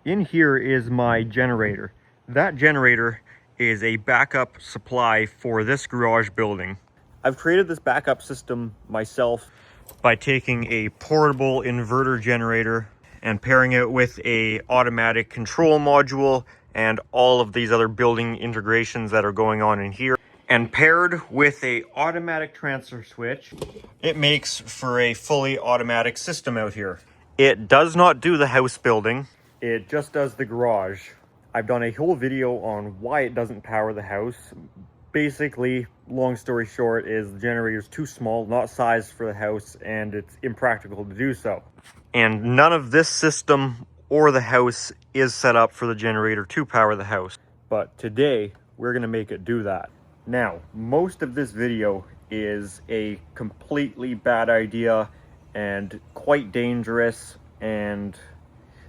In here is my generator. That generator is a backup supply for this garage building. I've created this backup system myself by taking a portable inverter generator and pairing it with a automatic control module and all of these other building integrations that are going on in here. And paired with a automatic transfer switch, it makes for a fully automatic system out here. It does not do the house building, it just does the garage. I've done a whole video on why it doesn't power the house. Basically, long story short, is the generator is too small, not sized for the house, and it's impractical to do so. And none of this system or the house is set up for the generator to power the house. But today, we're gonna make it do that. Now, most of this video is a completely bad idea and quite dangerous and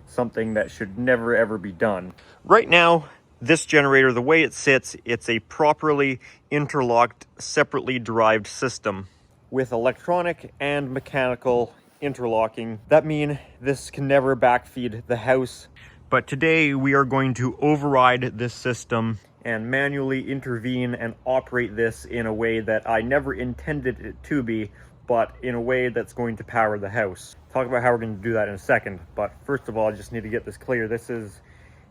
something that should never ever be done. Right now, this generator, the way it sits, it's a properly interlocked, separately derived system with electronic and mechanical interlocking. That means this can never backfeed the house. But today we are going to override this system and manually intervene and operate this in a way that I never intended it to be, but in a way that's going to power the house. Talk about how we're going to do that in a second, but first of all, I just need to get this clear. This is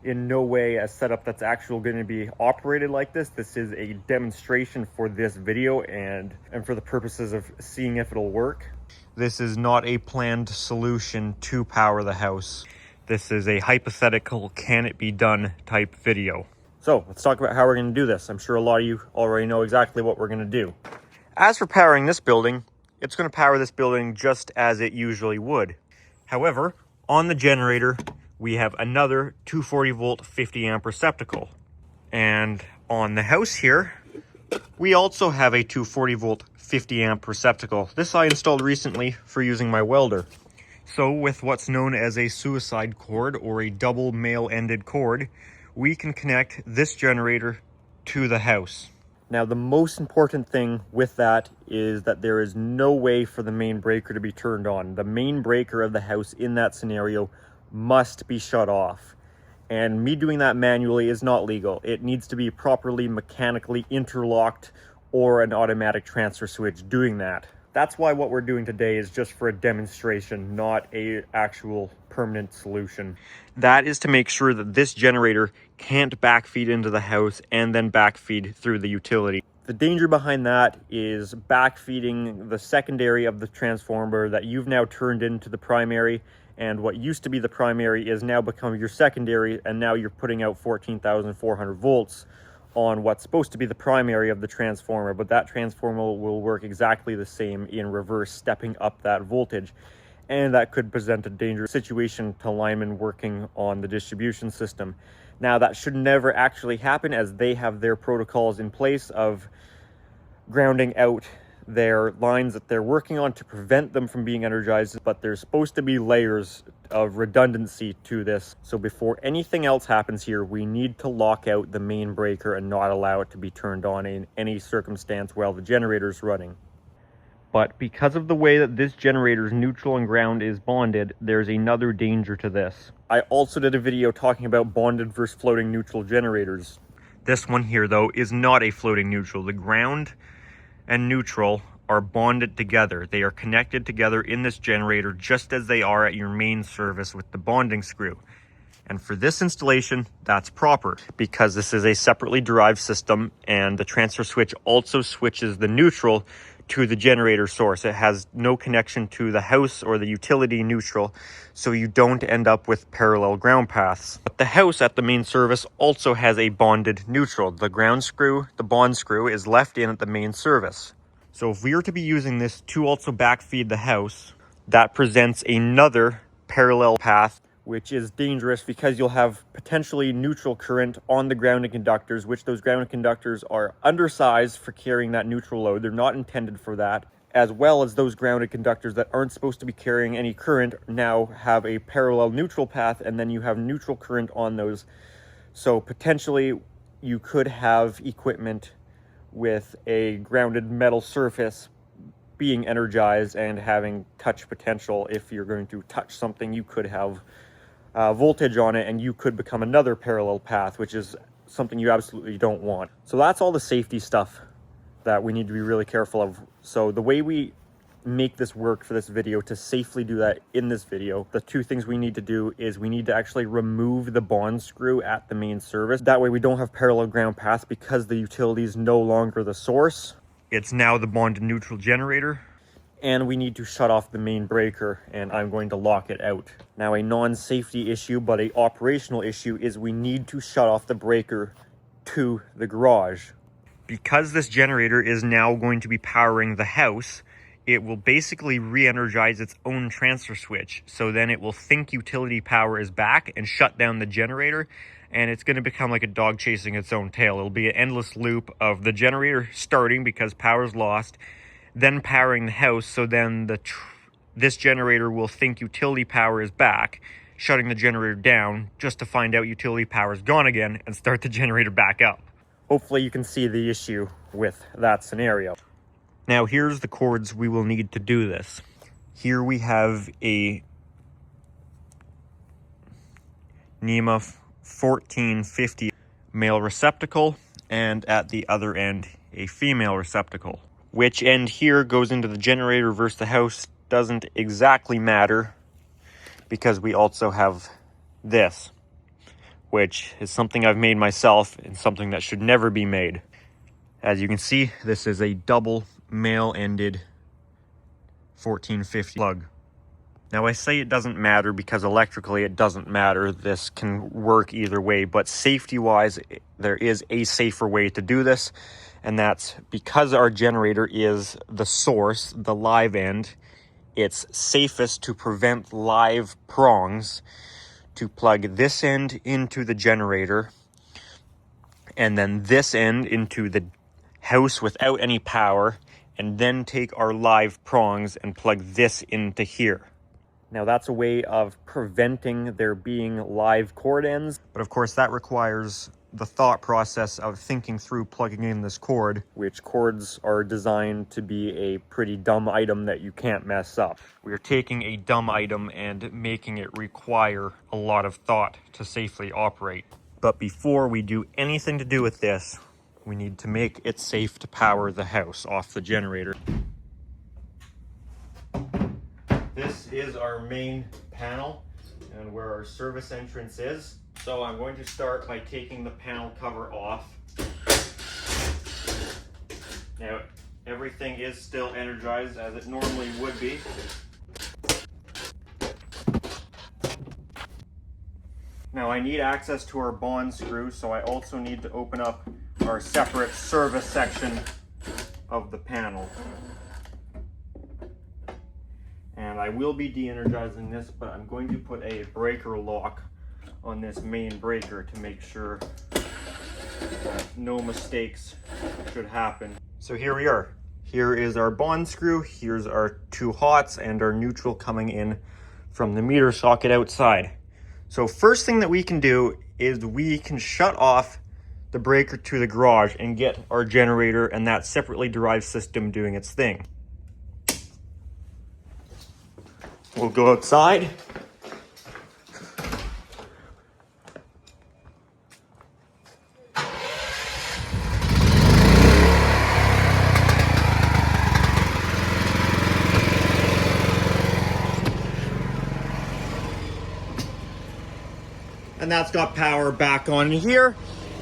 in no way a setup that's actually going to be operated like this. This is a demonstration for this video and for the purposes of seeing if it'll work. This is not a planned solution to power the house. This is a hypothetical, can it be done type video. So let's talk about how we're going to do this. I'm sure a lot of you already know exactly what we're going to do. As for powering this building, it's going to power this building just as it usually would. However, on the generator, we have another 240 volt 50 amp receptacle. And on the house here, we also have a 240 volt 50 amp receptacle. This I installed recently for using my welder. So with what's known as a suicide cord or a double male-ended cord, we can connect this generator to the house. Now, the most important thing with that is that there is no way for the main breaker to be turned on. The main breaker of the house in that scenario must be shut off. And me doing that manually is not legal. It needs to be properly mechanically interlocked or an automatic transfer switch doing that. That's why what we're doing today is just for a demonstration, not a actual permanent solution. That is to make sure that this generator can't backfeed into the house and then backfeed through the utility. The danger behind that is backfeeding the secondary of the transformer that you've now turned into the primary, and what used to be the primary is now become your secondary, and now you're putting out 14,400 volts on what's supposed to be the primary of the transformer, but that transformer will work exactly the same in reverse, stepping up that voltage. And that could present a dangerous situation to linemen working on the distribution system. Now, that should never actually happen, as they have their protocols in place of grounding out their lines that they're working on to prevent them from being energized, but there's supposed to be layers of redundancy to this. So before anything else happens here, we need to lock out the main breaker and not allow it to be turned on in any circumstance while the generator is running. But because of the way that this generator's neutral and ground is bonded, there's another danger to this. I also did a video talking about bonded versus floating neutral generators. This one here, though, is not a floating neutral. The ground and neutral are bonded together. They are connected together in this generator just as they are at your main service with the bonding screw. And for this installation, that's proper because this is a separately derived system, and the transfer switch also switches the neutral to the generator source. It has no connection to the house or the utility neutral, so you don't end up with parallel ground paths. But the house at the main service also has a bonded neutral. The ground screw, the bond screw, is left in at the main service. So if we are to be using this to also backfeed the house, that presents another parallel path, which is dangerous because you'll have potentially neutral current on the grounding conductors, which those grounding conductors are undersized for carrying that neutral load. They're not intended for that, as well as those grounded conductors that aren't supposed to be carrying any current now have a parallel neutral path, and then you have neutral current on those. So potentially you could have equipment with a grounded metal surface being energized and having touch potential. If you're going to touch something, you could have voltage on it, and you could become another parallel path, which is something you absolutely don't want. So that's all the safety stuff that we need to be really careful of. So the way we make this work for this video, to safely do that in this video, the two things we need to do is we need to actually remove the bond screw at the main service. That way we don't have parallel ground paths, because the utility is no longer the source. It's now the bonded neutral generator. And we need to shut off the main breaker, and I'm going to lock it out. Now, a non-safety issue, but a operational issue, is we need to shut off the breaker to the garage. Because this generator is now going to be powering the house, it will basically re-energize its own transfer switch. So then it will think utility power is back and shut down the generator, and it's going to become like a dog chasing its own tail. It'll be an endless loop of the generator starting because power is lost, then powering the house. So then this generator will think utility power is back, shutting the generator down, just to find out utility power is gone again and start the generator back up. Hopefully you can see the issue with that scenario. Now here's the cords we will need to do this. Here we have a NEMA 1450 male receptacle, and at the other end a female receptacle. Which end here goes into the generator versus the house doesn't exactly matter, because we also have this, which is something I've made myself and something that should never be made. As you can see, this is a double male-ended 1450 plug. Now I say it doesn't matter because electrically it doesn't matter. This can work either way, but safety-wise, there is a safer way to do this. And that's because our generator is the source, the live end, it's safest to prevent live prongs to plug this end into the generator and then this end into the house without any power, and then take our live prongs and plug this into here. Now that's a way of preventing there being live cord ends, but of course that requires the thought process of thinking through plugging in this cord, which cords are designed to be a pretty dumb item that you can't mess up. We are taking a dumb item and making it require a lot of thought to safely operate. But before we do anything to do with this, we need to make it safe to power the house off the generator. This is our main panel and where our service entrance is. So I'm going to start by taking the panel cover off. Now, everything is still energized as it normally would be. Now I need access to our bond screw, so I also need to open up our separate service section of the panel. And I will be de-energizing this, but I'm going to put a breaker lock on this main breaker to make sure that no mistakes should happen. So here we are. Here is our bond screw, here's our two hots, and our neutral coming in from the meter socket outside. So first thing that we can do is we can shut off the breaker to the garage and get our generator and that separately derived system doing its thing. We'll go outside. And that's got power back on here.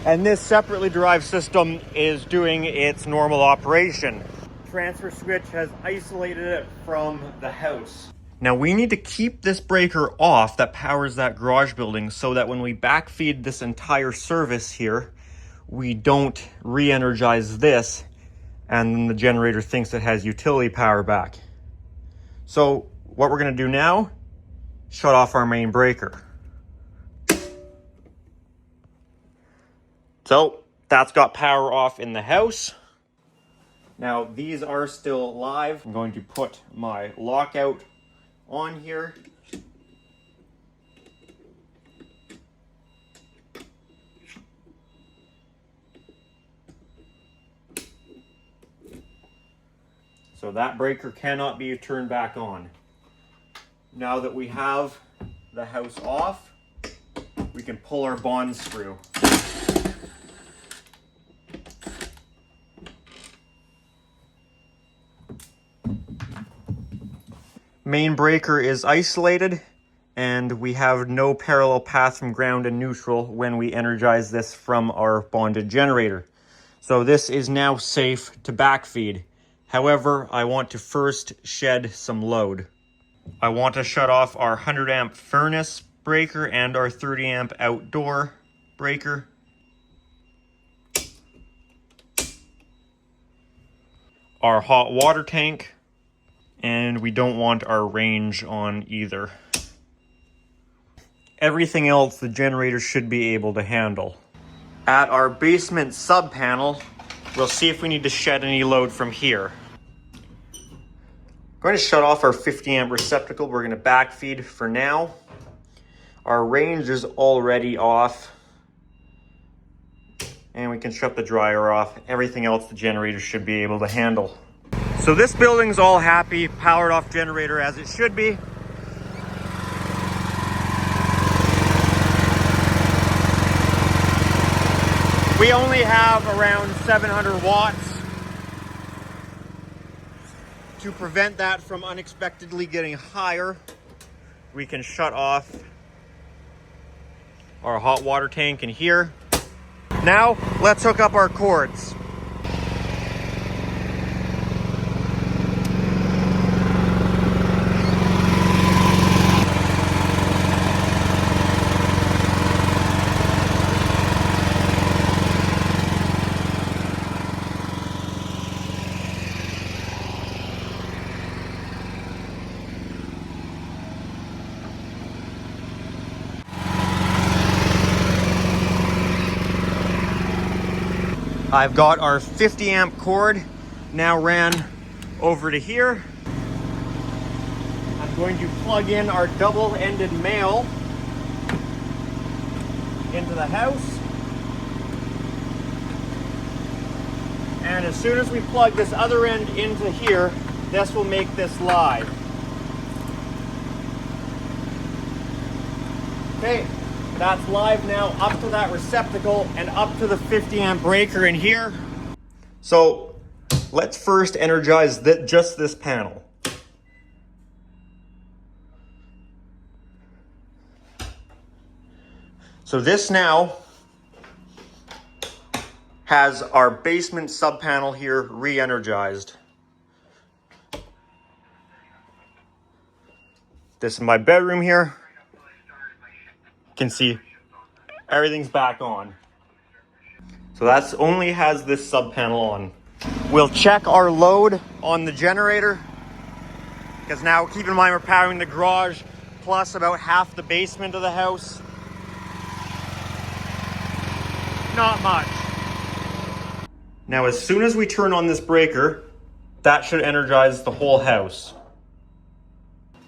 And this separately derived system is doing its normal operation. Transfer switch has isolated it from the house. Now we need to keep this breaker off that powers that garage building so that when we backfeed this entire service here, we don't re-energize this and then the generator thinks it has utility power back. So what we're gonna do now, shut off our main breaker. So that's got power off in the house. Now these are still live. I'm going to put my lockout on here. So that breaker cannot be turned back on. Now that we have the house off, can pull our bond screw. Main breaker is isolated, and we have no parallel path from ground and neutral when we energize this from our bonded generator. So this is now safe to backfeed. However, I want to first shed some load. I want to shut off our 100 amp furnace breaker and our 30 amp outdoor breaker. Our hot water tank, and we don't want our range on either. Everything else the generator should be able to handle. At our basement sub panel, we'll see if we need to shed any load from here. I'm going to shut off our 50 amp receptacle. We're going to backfeed for now. Our range is already off. And we can shut the dryer off. Everything else the generator should be able to handle. So this building's all happy, powered off generator as it should be. We only have around 700 watts. To prevent that from unexpectedly getting higher, we can shut off our hot water tank in here. Now, let's hook up our cords. I've got our 50 amp cord now ran over to here. I'm going to plug in our double-ended male into the house. And as soon as we plug this other end into here, this will make this live. Okay. That's live now up to that receptacle and up to the 50 amp breaker in here. So let's first energize just this panel. So this now has our basement sub panel here re-energized. This is my bedroom here. Can see everything's back on. So that's only has this sub panel on. We'll check our load on the generator, because now keep in mind we're powering the garage plus about half the basement of the house. Not much. Now as soon as we turn on this breaker, that should energize the whole house.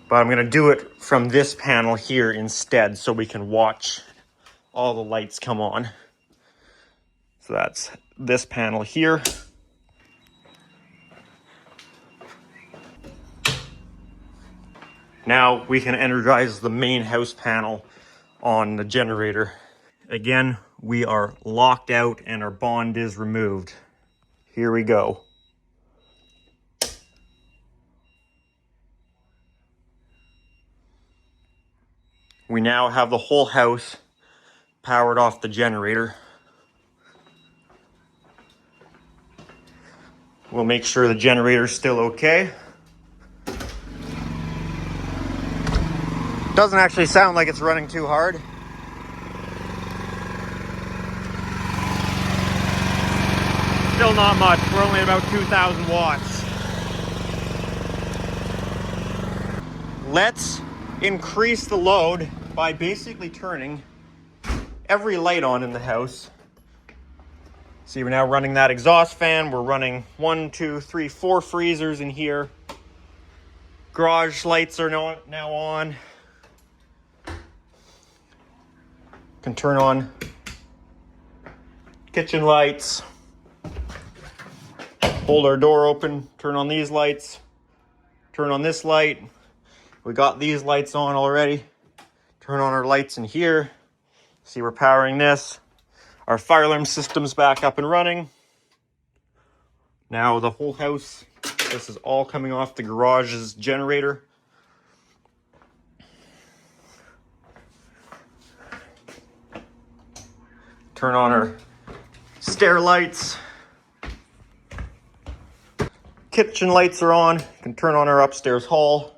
But I'm gonna do it from this panel here instead so we can watch all the lights come on. So that's this panel here. Now we can energize the main house panel on the generator. Again, we are locked out and our bond is removed. Here we go. We now have the whole house powered off the generator. We'll make sure the generator's still okay. Doesn't actually sound like it's running too hard. Still not much. We're only at about 2,000 watts. Let's increase the load by basically turning every light on in the house. See, we're now running that exhaust fan. We're running 1, 2, 3, 4 freezers in here. Garage lights are now on. Can turn on kitchen lights. Hold our door open, turn on these lights, turn on this light. We got these lights on already. Turn on our lights in here. See, we're powering this. Our fire alarm system's back up and running. Now the whole house, this is all coming off the garage's generator. Turn on our stair lights. Kitchen lights are on. You can turn on our upstairs hall.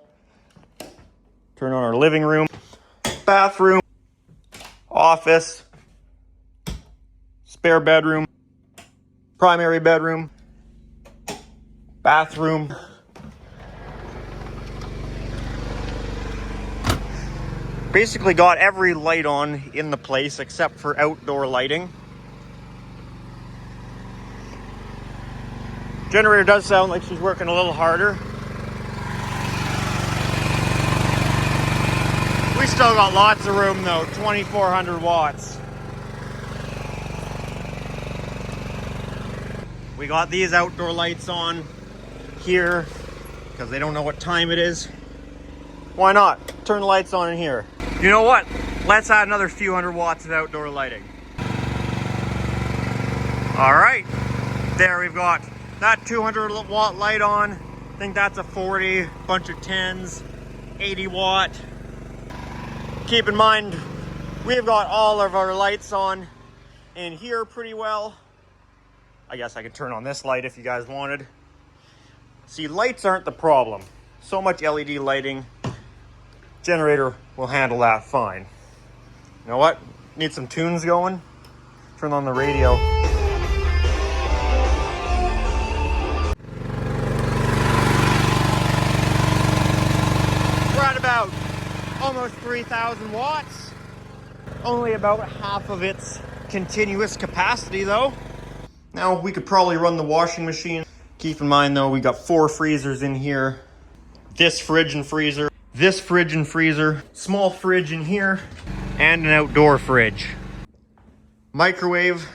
Turn on our living room, bathroom, office, spare bedroom, primary bedroom, bathroom. Basically got every light on in the place except for outdoor lighting. Generator does sound like she's working a little harder. We still got lots of room though, 2,400 watts. We got these outdoor lights on here because they don't know what time it is. Why not? Turn the lights on in here. You know what? Let's add another few hundred watts of outdoor lighting. All right, there we've got that 200 watt light on. I think that's a 40, bunch of 10s, 80 watt. Keep in mind, we've got all of our lights on in here pretty well. I guess I could turn on this light if you guys wanted. See, lights aren't the problem. So much LED lighting, generator will handle that fine. You know what? Need some tunes going? Turn on the radio. We're at about almost 3,000 watts. Only about half of its continuous capacity though. Now we could probably run the washing machine. Keep in mind though, we got 4 freezers in here. This fridge and freezer, this fridge and freezer, small fridge in here, and an outdoor fridge. Microwave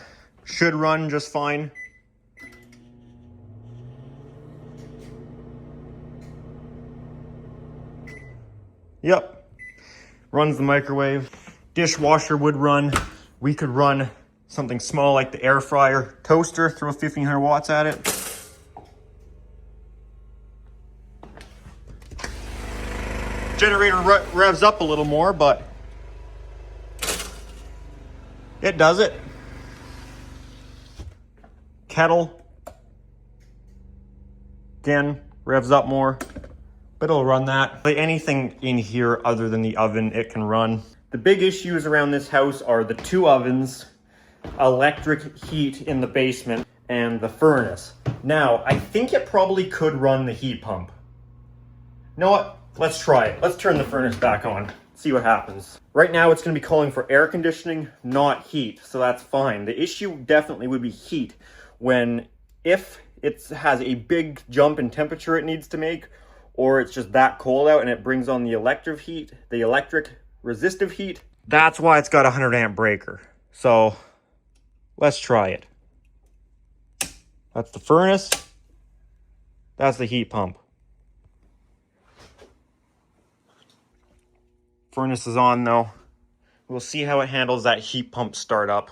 should run just fine. Yep, runs the microwave. Dishwasher would run. We could run something small like the air fryer. Toaster, throw 1,500 watts at it. Generator revs up a little more, but it does it. Kettle, again, revs up more, but it'll run that. But anything in here other than the oven, it can run. The big issues around this house are the 2 ovens, electric heat in the basement, and the furnace. Now, I think it probably could run the heat pump. You know what? Let's try it. Let's turn the furnace back on, see what happens. Right now, it's gonna be calling for air conditioning, not heat, so that's fine. The issue definitely would be heat if it has a big jump in temperature it needs to make, or it's just that cold out and it brings on the electric heat, the electric resistive heat. That's why it's got a 100 amp breaker. So let's try it. That's the furnace. That's the heat pump. Furnace is on though. We'll see how it handles that heat pump startup.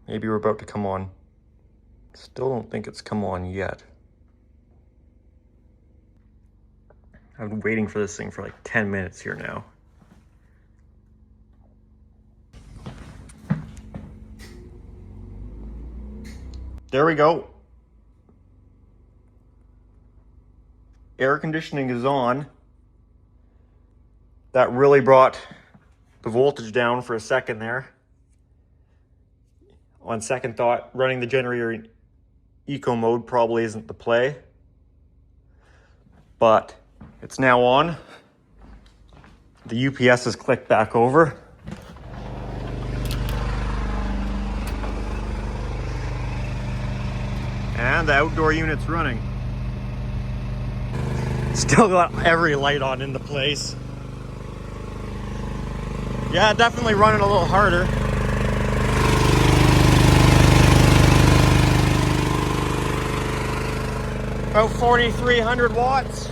Maybe we're about to come on. Still don't think it's come on yet. I've been waiting for this thing for like 10 minutes here now. There we go. Air conditioning is on. That really brought the voltage down for a second there. On second thought, running the generator in eco mode probably isn't the play. But it's now on. The UPS has clicked back over. And the outdoor unit's running. Still got every light on in the place. Yeah, definitely running a little harder. About 4,300 watts.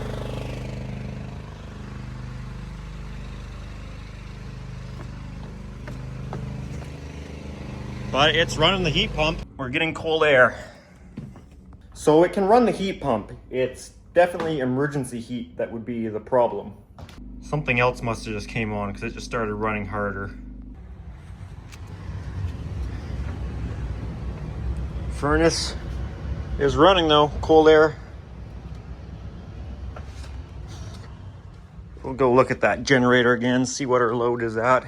but it's running the heat pump. We're getting cold air. So it can run the heat pump. It's definitely emergency heat that would be the problem. Something else must have just came on because it just started running harder. Furnace is running though, cold air. We'll go look at that generator again, see what our load is at.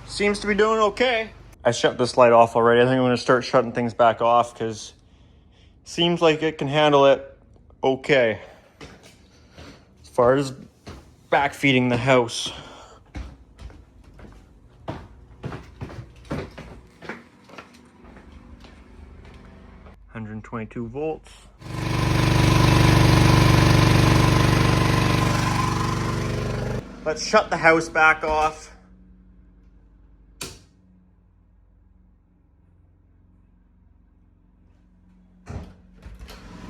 Seems to be doing okay. I shut this light off already. I think I'm gonna start shutting things back off because seems like it can handle it okay. As far as backfeeding the house. (122 volts). Let's shut the house back off.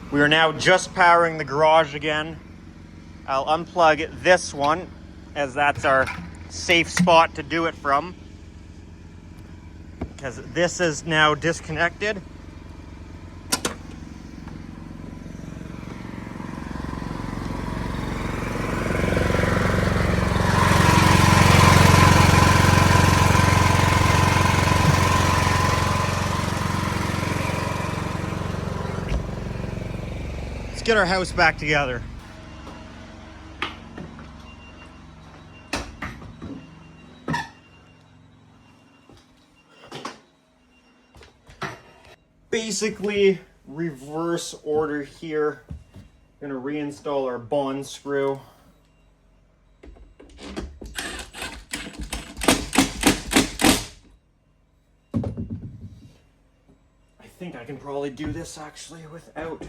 We are now just powering the garage again. I'll unplug this one as that's our safe spot to do it from, because this is now disconnected. Let's get our house back together. Basically, reverse order here. Gonna reinstall our bond screw. I think I can probably do this actually without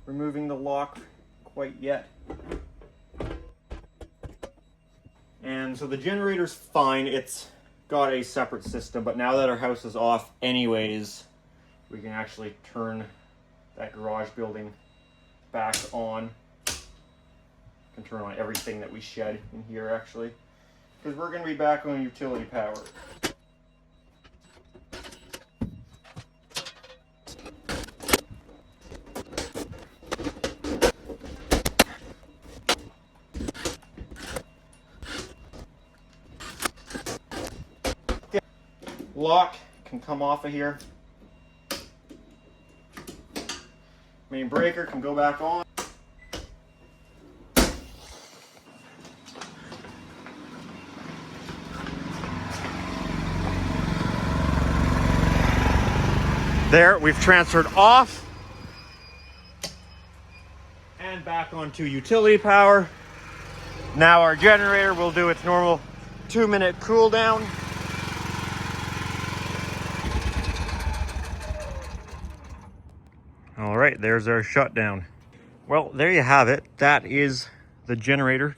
removing the lock quite yet. And so the generator's fine. It's got a separate system, but now that our house is off anyways, we can actually turn that garage building back on. Can turn on everything that we shed in here actually, because we're going to be back on utility power. Lock can come off of here. Main breaker can go back on. There, we've transferred off and back onto utility power. Now our generator will do its normal 2-minute cool down. All right, there's our shutdown. Well, there you have it. That is the generator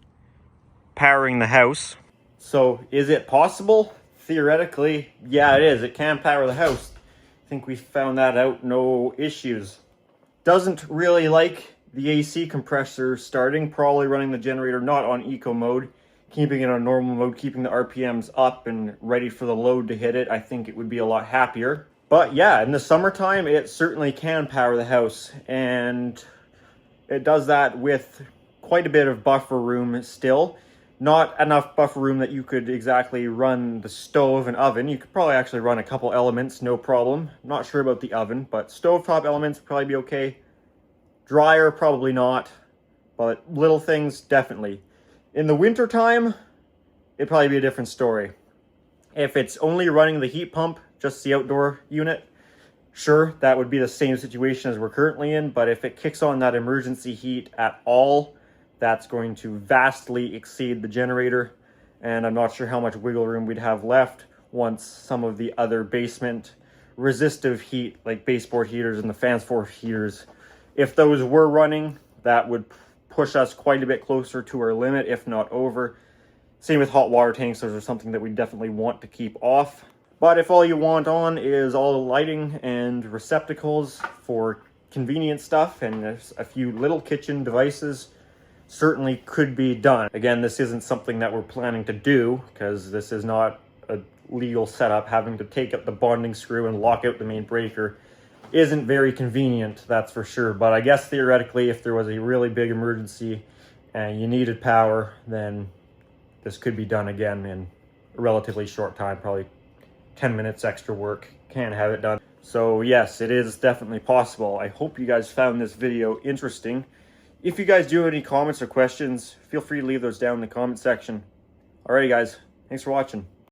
powering the house. So is it possible? Theoretically, yeah, it is. It can power the house. I think we found that out, no issues. Doesn't really like the AC compressor starting, probably running the generator not on eco mode, keeping it on normal mode, keeping the RPMs up and ready for the load to hit it. I think it would be a lot happier. But yeah, in the summertime, it certainly can power the house, and it does that with quite a bit of buffer room still. Not enough buffer room that you could exactly run the stove and oven. You could probably actually run a couple elements, no problem. I'm not sure about the oven, but stovetop elements would probably be okay. Dryer, probably not, but little things, definitely. In the wintertime, it'd probably be a different story. If it's only running the heat pump, just the outdoor unit, sure, that would be the same situation as we're currently in, but if it kicks on that emergency heat at all, that's going to vastly exceed the generator, and I'm not sure how much wiggle room we'd have left once some of the other basement resistive heat, like baseboard heaters and the fans force heaters, if those were running, that would push us quite a bit closer to our limit, if not over. Same with hot water tanks. Those are something that we definitely want to keep off. But if all you want on is all the lighting and receptacles for convenient stuff and a few little kitchen devices, certainly could be done. Again, this isn't something that we're planning to do because this is not a legal setup. Having to take up the bonding screw and lock out the main breaker isn't very convenient, that's for sure. But I guess theoretically, if there was a really big emergency and you needed power, then this could be done again in a relatively short time, probably 10 minutes extra work, can have it done. So yes, it is definitely possible. I hope you guys found this video interesting. If you guys do have any comments or questions, feel free to leave those down in the comment section. Alrighty guys, thanks for watching.